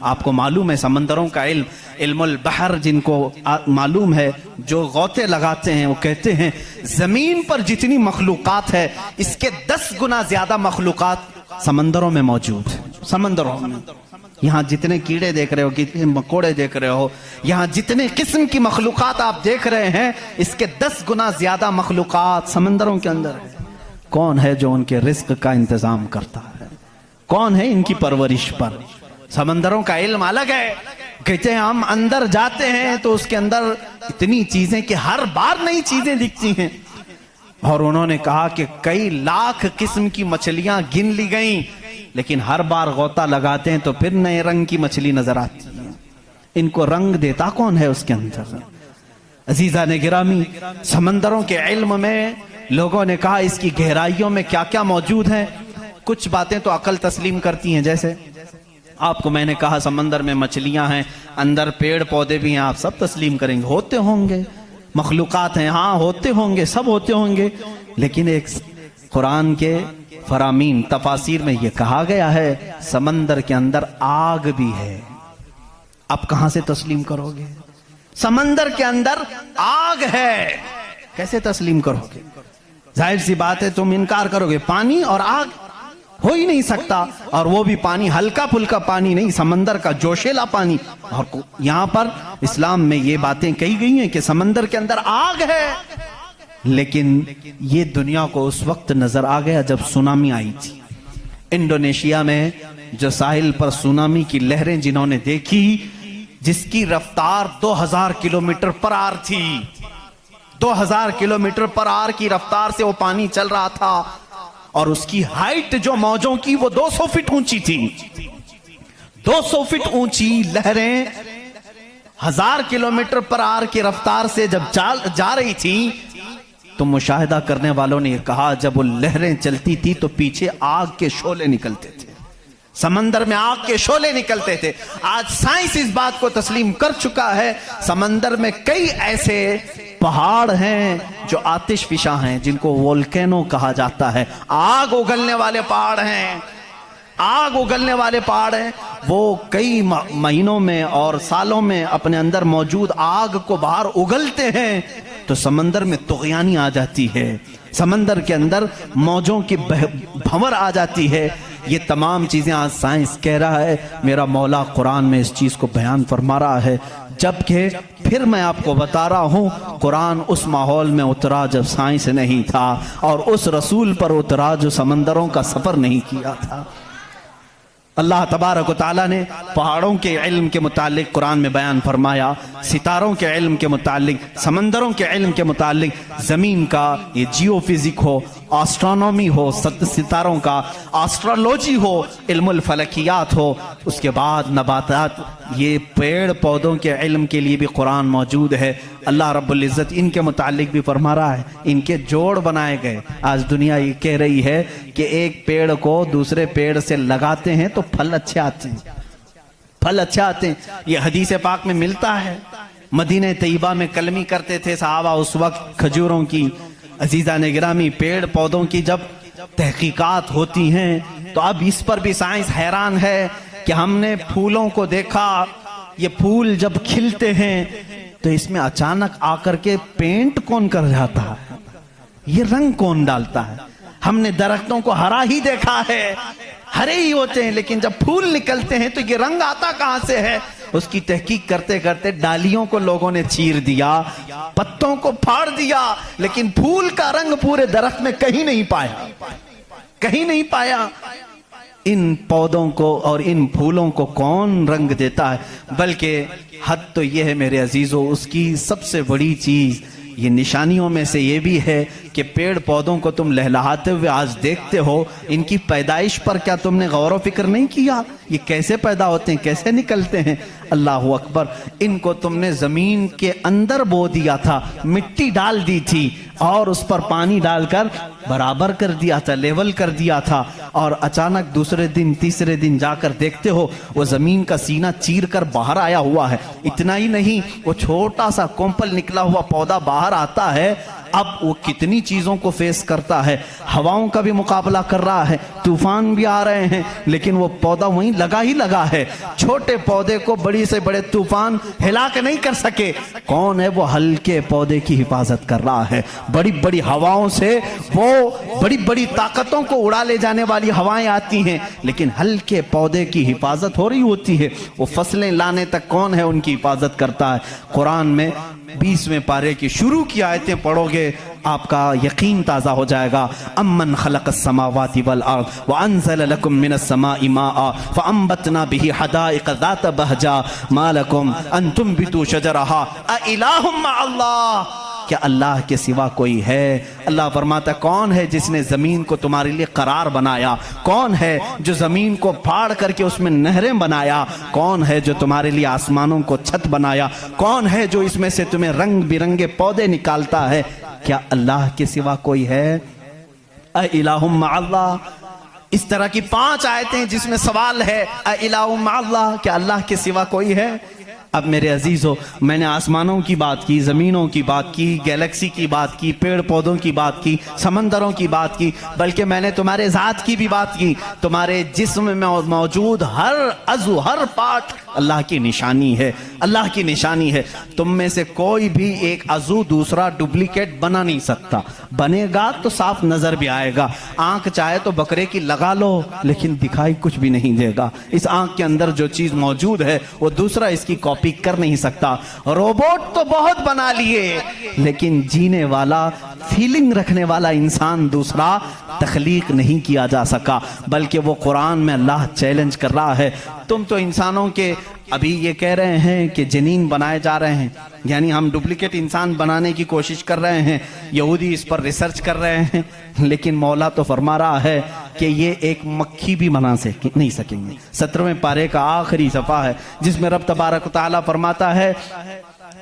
آپ کو معلوم ہے سمندروں کا علم، علم البحر جن کو معلوم ہے، جو غوطے لگاتے ہیں وہ کہتے ہیں زمین پر جتنی مخلوقات ہے اس کے 10 گنا زیادہ مخلوقات سمندروں میں موجود ہیں۔ سمندروں میں یہاں جتنے کیڑے دیکھ رہے ہو، کتنے مکوڑے دیکھ رہے ہو، یہاں جتنے قسم کی مخلوقات آپ دیکھ رہے ہیں اس کے 10 گنا زیادہ مخلوقات سمندروں کے اندر ہے۔ کون ہے جو ان کے رزق کا انتظام کرتا ہے؟ کون ہے ان کی پرورش پر؟ سمندروں کا علم الگ ہے۔ کہتے ہیں ہم اندر جاتے ہیں تو اس کے اندر اتنی چیزیں کہ ہر بار نئی چیزیں دکھتی ہیں، اور انہوں نے کہا کہ کئی لاکھ قسم کی مچھلیاں گن لی گئیں، لیکن ہر بار غوطہ لگاتے ہیں تو پھر نئے رنگ کی مچھلی نظر آتی ہے۔ ان کو رنگ دیتا کون ہے اس کے اندر؟ عزیزان گرامی، سمندروں کے علم میں لوگوں نے کہا اس کی گہرائیوں میں کیا کیا موجود ہے۔ کچھ باتیں تو عقل تسلیم کرتی ہیں، جیسے آپ کو میں نے کہا سمندر میں مچھلیاں ہیں، اندر پیڑ پودے بھی ہیں، آپ سب تسلیم کریں گے، ہوتے ہوں گے، مخلوقات ہیں، ہاں ہوتے ہوں گے، سب ہوتے ہوں گے، لیکن ایک قرآن کے فرامین تفاسیر میں یہ کہا گیا ہے سمندر کے اندر آگ بھی ہے۔ اب کہاں سے تسلیم کرو گے؟ سمندر کے اندر آگ ہے، کیسے تسلیم کرو گے؟ ظاہر سی بات ہے تم انکار کرو گے، پانی اور آگ ہو ہی نہیں سکتا، اور وہ بھی پانی ہلکا پھلکا پانی نہیں، سمندر کا جوشیلا پانی۔ اور یہاں پر اسلام میں یہ باتیں کہی گئی ہیں کہ سمندر کے اندر آگ ہے، لیکن یہ دنیا کو اس وقت نظر آ گیا جب سونامی آئی تھی۔ انڈونیشیا میں جو ساحل پر سونامی کی لہریں جنہوں نے دیکھی، جس کی رفتار 2000 کلومیٹر پر آر تھی، 2000 کلومیٹر پر آر کی رفتار سے وہ پانی چل رہا تھا، اور اس کی ہائٹ جو موجوں کی وہ 200 فٹ اونچی تھی۔ 200 فٹ اونچی لہریں 1000 کلومیٹر پر آر کی رفتار سے جب جا رہی تھی تو مشاہدہ کرنے والوں نے یہ کہا جب وہ لہریں چلتی تھی تو پیچھے آگ کے شعلے نکلتے تھے، سمندر میں آگ کے شعلے نکلتے تھے۔ آج سائنس اس بات کو تسلیم کر چکا ہے، سمندر میں کئی ایسے پہاڑ ہیں جو آتش فشاں ہیں، جن کو وولکینو کہا جاتا ہے، آگ اگلنے والے پہاڑ ہیں، آگ اگلنے والے پہاڑ ہیں۔ وہ کئی مہینوں میں اور سالوں میں اپنے اندر موجود آگ کو باہر اگلتے ہیں تو سمندر میں طغیانی آ جاتی ہے، سمندر کے اندر موجوں کی بھنور آ جاتی ہے۔ یہ تمام چیزیں آج سائنس کہہ رہا ہے، میرا مولا قرآن میں اس چیز کو بیان فرما رہا ہے، جبکہ پھر میں آپ کو بتا رہا ہوں قرآن اس ماحول میں اترا جب سائنس نہیں تھا، اور اس رسول پر اترا جو سمندروں کا سفر نہیں کیا تھا۔ اللہ تبارک و تعالیٰ نے پہاڑوں کے علم کے متعلق قرآن میں بیان فرمایا، ستاروں کے علم کے متعلق، سمندروں کے علم کے متعلق، زمین کا یہ جیو فزک ہو، آسٹرونومی ہو، ستاروں کا آسٹرولوجی ہو، علم الفلکیات ہو، اس کے بعد نباتات، یہ پیڑ پودوں کے علم کے لیے بھی قرآن موجود ہے۔ اللہ رب العزت ان کے متعلق بھی فرما رہا ہے، ان کے جوڑ بنائے گئے۔ آج دنیا یہ کہہ رہی ہے کہ ایک پیڑ کو دوسرے پیڑ سے لگاتے ہیں تو پھل اچھے آتے ہیں، پھل اچھے آتے ہیں، یہ حدیث پاک میں ملتا ہے۔ مدینہ طیبہ میں کلمی کرتے تھے صحابہ اس وقت کھجوروں کی۔ عزیزان گرامی، پیڑ پودوں کی جب تحقیقات ہوتی ہیں تو اب اس پر بھی سائنس حیران ہے کہ ہم نے پھولوں کو دیکھا، یہ پھول جب کھلتے ہیں تو اس میں اچانک آ کر کے پینٹ کون کر جاتا ہے، یہ رنگ کون ڈالتا ہے؟ ہم نے درختوں کو ہرا ہی دیکھا ہے، ہرے ہی ہوتے ہیں، لیکن جب پھول نکلتے ہیں تو یہ رنگ آتا کہاں سے ہے؟ اس کی تحقیق کرتے کرتے ڈالیوں کو لوگوں نے چیر دیا، پتوں کو پھاڑ دیا، لیکن پھول کا رنگ پورے درخت میں کہیں نہیں پایا، کہیں نہیں پایا۔ ان پودوں کو اور ان پھولوں کو کون رنگ دیتا ہے؟ بلکہ حد تو یہ ہے میرے عزیزو، اس کی سب سے بڑی چیز یہ نشانیوں میں سے یہ بھی ہے کہ پیڑ پودوں کو تم لہلہاتے ہوئے آج دیکھتے ہو، ان کی پیدائش پر کیا تم نے غور و فکر نہیں کیا؟ یہ کیسے پیدا ہوتے ہیں، کیسے نکلتے ہیں؟ اللہ اکبر! ان کو تم نے زمین کے اندر بو دیا تھا، مٹی ڈال دی تھی اور اس پر پانی ڈال کر برابر کر دیا تھا، لیول کر دیا تھا، اور اچانک دوسرے دن تیسرے دن جا کر دیکھتے ہو وہ زمین کا سینہ چیر کر باہر آیا ہوا ہے۔ اتنا ہی نہیں، وہ چھوٹا سا کومپل نکلا ہوا پودا باہر آتا ہے، اب وہ کتنی چیزوں کو فیس کرتا ہے, ہواؤں کا بھی مقابلہ کر رہا ہے, طوفان بھی آ رہے ہیں, لیکن وہ پودا وہیں لگا ہی لگا ہے. چھوٹے پودے کو بڑی سے بڑے طوفان ہلاک نہیں کر سکے. کون ہے وہ ہلکے پودے کی حفاظت کر رہا ہے. بڑی بڑی ہواؤں سے, وہ بڑی بڑی طاقتوں کو اڑا لے جانے والی ہوائیں آتی ہیں, لیکن ہلکے پودے کی حفاظت ہو رہی ہوتی ہے. وہ فصلیں لانے تک کون ہے ان کی حفاظت کرتا ہے. قرآن میں 20ویں پارے کی شروع کی آیتیں پڑھو گے, آپ کا یقین تازہ ہو جائے گا. امن خلق السماوات والارض وانزل لكم من السماء ماء فانبتنا به حدائق ذات بهجا ما لكم ان تنبتوا شجرها اإله مع الله. کیا اللہ کے سوا کوئی ہے؟ اللہ فرماتا کون ہے جس نے زمین کو تمہارے لیے قرار بنایا؟ کون ہے جو زمین کو پھاڑ کر کے اس میں نہریں بنایا؟ کون ہے جو تمہارے لیے آسمانوں کو چھت بنایا؟ کون ہے جو اس میں سے تمہیں رنگ برنگے پودے نکالتا ہے؟ کیا اللہ کے سوا کوئی ہے؟ اِلَٰهٌ مَّعَ اللَّهِ. اس طرح کی 5 آیتیں جس میں سوال ہے اِلَٰهٌ مَّعَ اللَّهِ, کیا اللہ کے سوا کوئی ہے؟ اب میرے عزیزو, میں نے آسمانوں کی بات کی, زمینوں کی بات کی, گیلیکسی کی بات کی, پیڑ پودوں کی بات کی, سمندروں کی بات کی, بلکہ میں نے تمہارے ذات کی بھی بات کی. تمہارے جسم میں موجود ہر عضو, ہر پارٹ اللہ کی نشانی ہے, اللہ کی نشانی ہے. تم میں سے کوئی بھی ایک عضو دوسرا ڈپلیکیٹ بنا نہیں سکتا. بنے گا تو صاف نظر بھی آئے گا. آنکھ چاہے تو بکرے کی لگا لو, لیکن دکھائی کچھ بھی نہیں دے گا. اس آنکھ کے اندر جو چیز موجود ہے وہ دوسرا اس کی کاپی کر نہیں سکتا. روبوٹ تو بہت بنا لیے, لیکن جینے والا, فیلنگ رکھنے والا انسان دوسرا تخلیق نہیں کیا جا سکا. بلکہ وہ قرآن میں اللہ چیلنج کر رہا ہے, تم تو انسانوں کے ابھی یہ کہہ رہے ہیں کہ جنین بنائے جا رہے ہیں, یعنی ہم ڈپلیکیٹ انسان بنانے کی کوشش کر رہے ہیں, یہودی اس پر ریسرچ کر رہے ہیں, لیکن مولا تو فرما رہا ہے کہ یہ ایک مکھی بھی بنا نہیں سکیں گے. 17ویں پارے کا آخری صفحہ ہے جس میں رب تبارک و تعالیٰ فرماتا ہے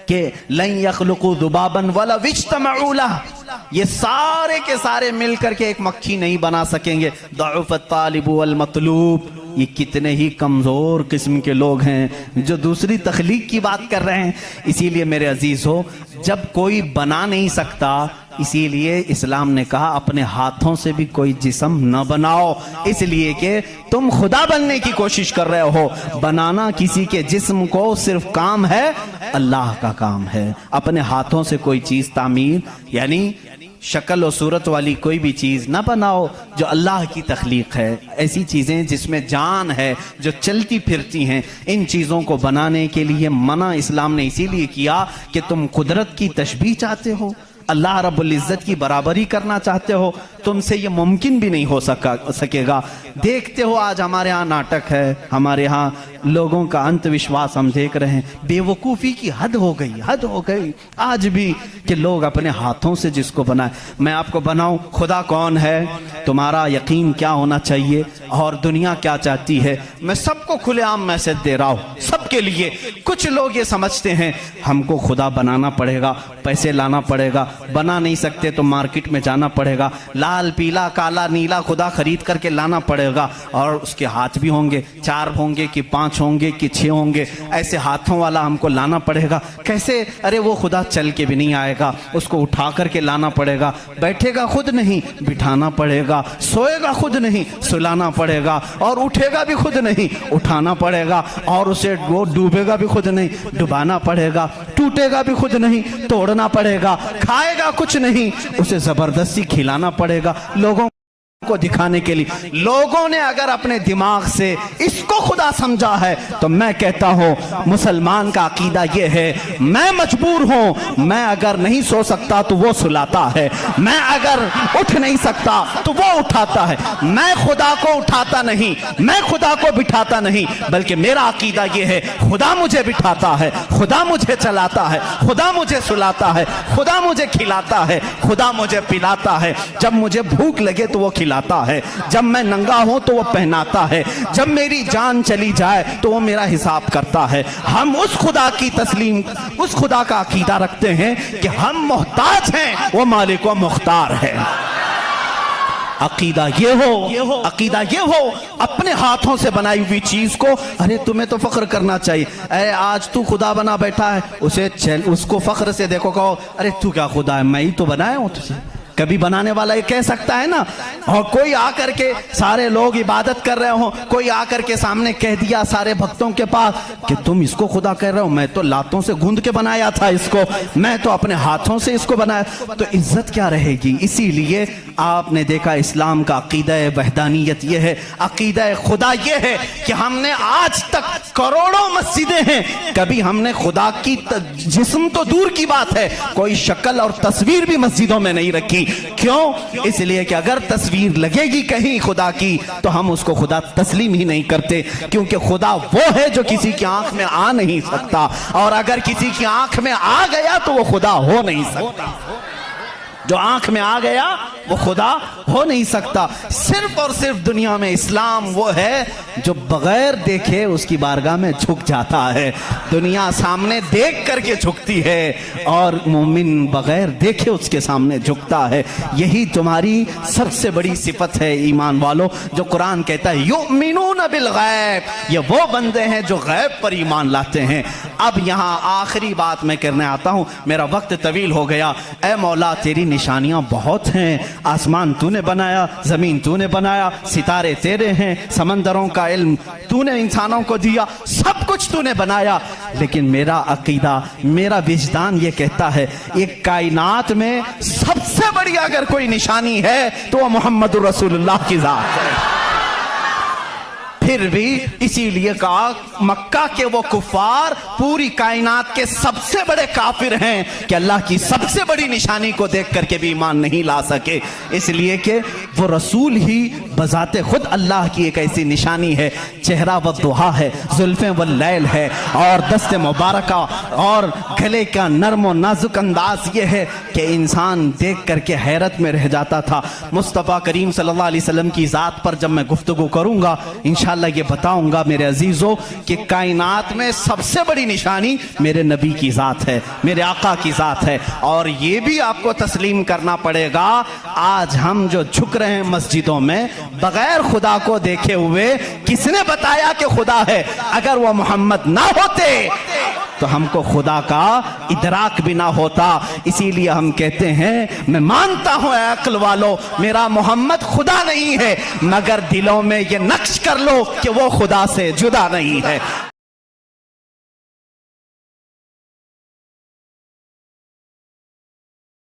کہ لن يخلقوا ذبابا ولو اجتمعوا له, یہ سارے کے سارے مل کر کے ایک مکھی نہیں بنا سکیں گے. ضعف الطالب والمطلوب, یہ کتنے ہی کمزور قسم کے لوگ ہیں جو دوسری تخلیق کی بات کر رہے ہیں. اسی لیے میرے عزیزو, جب کوئی بنا نہیں سکتا, اسی لیے اسلام نے کہا اپنے ہاتھوں سے بھی کوئی جسم نہ بناؤ, اس لیے کہ تم خدا بننے کی کوشش کر رہے ہو. بنانا کسی کے جسم کو صرف کام ہے, اللہ کا کام ہے. اپنے ہاتھوں سے کوئی چیز تعمیر, یعنی شکل و صورت والی کوئی بھی چیز نہ بناؤ جو اللہ کی تخلیق ہے. ایسی چیزیں جس میں جان ہے, جو چلتی پھرتی ہیں, ان چیزوں کو بنانے کے لیے منع اسلام نے اسی لیے کیا کہ تم قدرت کی تشبیہ چاہتے ہو, اللہ رب العزت کی برابری کرنا چاہتے ہو, تم سے یہ ممکن بھی نہیں ہو سکے گا. دیکھتے ہو آج ہمارے ہاں ناٹک ہے, ہمارے ہاں لوگوں کا انت وشواس ہم دیکھ رہے ہیں. بے وقوفی کی حد ہو گئی, حد ہو گئی آج بھی کہ لوگ اپنے ہاتھوں سے جس کو بنائے. میں آپ کو بناؤں, خدا کون ہے, تمہارا یقین کیا ہونا چاہیے اور دنیا کیا چاہتی ہے. میں سب کو کھلے عام میسج دے رہا ہوں, سب کے لیے. کچھ لوگ یہ سمجھتے ہیں ہم کو خدا بنانا پڑے گا, پیسے لانا پڑے گا, بنا نہیں سکتے تو مارکیٹ میں جانا پڑے گا, لال پیلا کالا نیلا خدا خرید کر کے لانا پڑے گا, اور اس کے ہاتھ بھی ہوں گے, 4 ہوں گے کہ 5 ہوں گے کہ 6 ہوں گے, ایسے ہاتھوں والا ہم کو لانا پڑے گا. کیسے؟ ارے وہ خدا چل کے بھی نہیں آئے گا, اس کو اٹھا کر کے لانا پڑے گا. بیٹھے گا خود نہیں, بٹھانا پڑے گا. سوئے گا خود نہیں, سلانا پڑے گا. اور اٹھے گا بھی خود نہیں, اٹھانا پڑے گا. اور اسے وہ ڈوبے گا بھی خود نہیں, ڈبانا پڑے گا. ٹوٹے گا بھی خود نہیں, توڑنا پڑے گا. کھائے گا کچھ نہیں, اسے زبردستی کھلانا پڑے گا لوگوں کو دکھانے کے لیے. لوگوں نے اگر اپنے دماغ سے اس کو خدا سمجھا ہے تو میں کہتا ہوں مسلمان کا عقیدہ یہ ہے, میں مجبور ہوں, میں اگر نہیں سو سکتا تو وہ سلاتا ہے, میں اگر اٹھ نہیں سکتا تو وہ اٹھاتا ہے. میں خدا کو اٹھاتا نہیں, میں خدا کو بٹھاتا نہیں, بلکہ میرا عقیدہ یہ ہے خدا مجھے بٹھاتا ہے, خدا مجھے چلاتا ہے, خدا مجھے سلاتا ہے, خدا مجھے کھلاتا ہے, خدا مجھے پلاتا ہے. جب مجھے بھوک لگے تو وہ کھلاتا ہے, جب میں ننگا ہوں تو وہ پہناتا ہے, جب میری جان چلی جائے تو وہ میرا حساب کرتا ہے. ہم اس خدا کی تسلیم, اس خدا کا عقیدہ رکھتے ہیں کہ ہم محتاج ہیں, وہ مالک و مختار ہے. عقیدہ یہ ہو اپنے ہاتھوں سے بنائی ہوئی چیز کو، ارے تمہیں تو فخر کرنا چاہیے. اے آج تو خدا بنا بیٹھا ہے، اس کو فخر سے دیکھو، کہو ارے تو کیا خدا ہے، میں ہی تو بنایا ہوں تجھے. کبھی بنانے والا یہ کہہ سکتا ہے نا؟ اور کوئی آ کر کے سارے لوگ عبادت کر رہے ہوں، کوئی آ کر کے سامنے کہہ دیا سارے بھکتوں کے پاس کہ تم اس کو خدا کہہ رہے ہو، میں تو لاتوں سے گوندھ کے بنایا تھا اس کو، میں تو اپنے ہاتھوں سے اس کو بنایا، تو عزت کیا رہے گی؟ اسی لیے آپ نے دیکھا اسلام کا عقیدہ وحدانیت یہ ہے، عقیدہ خدا یہ ہے کہ ہم نے آج تک کروڑوں مسجدیں ہیں، کبھی ہم نے خدا کی جسم تو دور کی بات ہے، کوئی شکل اور تصویر بھی مسجدوں میں نہیں رکھی. کیوں؟ اس لیے کہ اگر تصویر لگے گی کہیں خدا کی تو ہم اس کو خدا تسلیم ہی نہیں کرتے، کیونکہ خدا وہ ہے جو کسی کی آنکھ میں آ نہیں سکتا، اور اگر کسی کی آنکھ میں آ گیا تو وہ خدا ہو نہیں سکتا. جو آنکھ میں آ گیا وہ خدا ہو نہیں سکتا. صرف اور صرف دنیا میں اسلام وہ ہے جو بغیر دیکھے اس کی بارگاہ میں جھک جاتا ہے. دنیا سامنے دیکھ کر کے جھکتی ہے اور مومن بغیر دیکھے اس کے سامنے جھکتا ہے. یہی تمہاری سب سے بڑی صفت ہے ایمان والو، جو قرآن کہتا ہے یؤمنون بالغیب، یہ وہ بندے ہیں جو غیب پر ایمان لاتے ہیں. اب یہاں آخری بات میں کرنے آتا ہوں، میرا وقت طویل ہو گیا. اے مولا تیری نشانیاں بہت ہیں، آسمان تو نے بنایا، زمین تو نے بنایا، ستارے تیرے ہیں، سمندروں کا علم تو نے انسانوں کو دیا، سب کچھ تو نے بنایا. لیکن میرا عقیدہ، میرا وجدان یہ کہتا ہے ایک کائنات میں سب سے بڑی اگر کوئی نشانی ہے تو وہ محمد رسول اللہ کی ذات ہے. پھر بھی اسی لیے کہا مکہ کے وہ کفار پوری کائنات کے سب سے بڑے کافر ہیں کہ اللہ کی سب سے بڑی نشانی کو دیکھ کر کے بھی ایمان نہیں لا سکے، اس لیے کہ وہ رسول ہی بذات خود اللہ کی ایک ایسی نشانی ہے. چہرہ والضحیٰ ہے، زلفیں واللیل ہے، اور دست مبارکہ اور گلے کا نرم و نازک انداز یہ ہے کہ انسان دیکھ کر کے حیرت میں رہ جاتا تھا. مصطفیٰ کریم صلی اللہ علیہ وسلم کی ذات پر جب میں گفتگو کروں گا انشاءاللہ یہ بتاؤں گا میرے عزیزوں کہ کائنات میں سب سے بڑی نشانی میرے نبی کی ذات ہے، میرے آقا کی ذات ہے. اور یہ بھی آپ کو تسلیم کرنا پڑے گا، آج ہم جو جھک رہے ہیں مسجدوں میں بغیر خدا کو دیکھے ہوئے، کس نے بتایا کہ خدا ہے؟ اگر وہ محمد نہ ہوتے تو ہم کو خدا کا ادراک بھی نہ ہوتا. اسی لیے ہم کہتے ہیں میں مانتا ہوں اے عقل والو میرا محمد خدا نہیں ہے، مگر دلوں میں یہ نقش کر لو کہ وہ خدا سے جدا نہیں ہے.